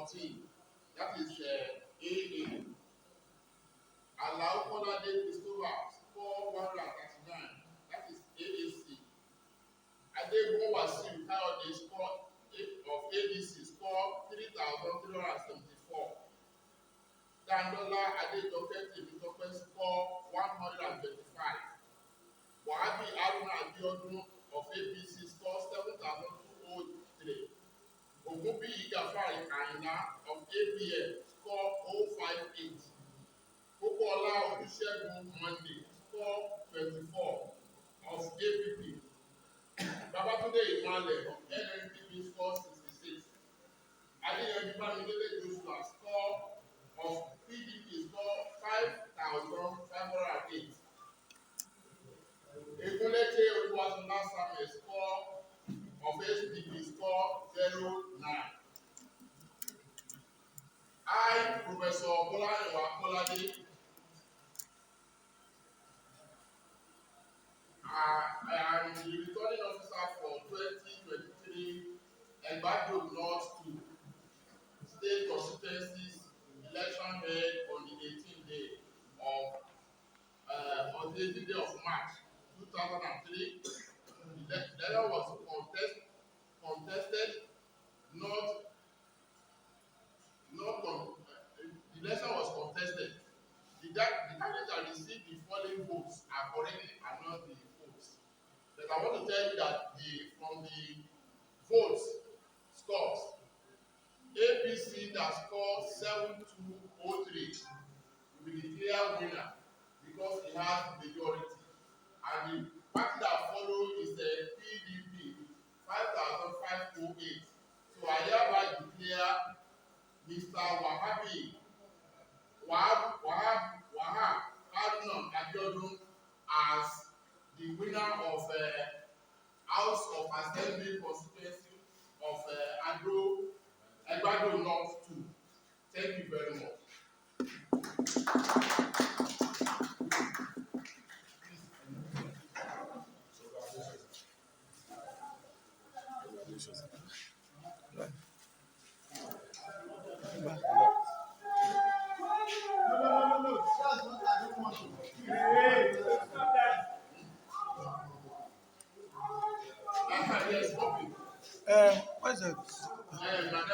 14, that is AA. Allow Kolade Christopher score 139, that is AAC. Idibo Ariwa Yewa of ABC score 3,374. Dandola Adejoke score 125. Wahab Haruna Egungbohun of ABC score 7,203. Of APM score 058. Popola Olusegun Monday score 24 of APP. Babatunde Imale of NNPP score 66. Adeyemi Joshua score of PDP score 5,508. Egunlete Oluwatunla Samuel score of SDP score 09. I, Professor Kolade, I am the returning officer for 2023 Egbado North 2 State Constituencies election held on the 18th day of March 2003. The election was contested, the election was contested. The candidates that received the following votes are already announced the votes. But I want to tell you that from the votes scores, APC that scored 7,203 will be the clear winner because it has majority. And the party that follows is the PDP 5,508. So I hereby declare Mr. Wahab Haruna Egungbohun as the winner of House of Assembly constituency of Egbado North 2. Thank you very much.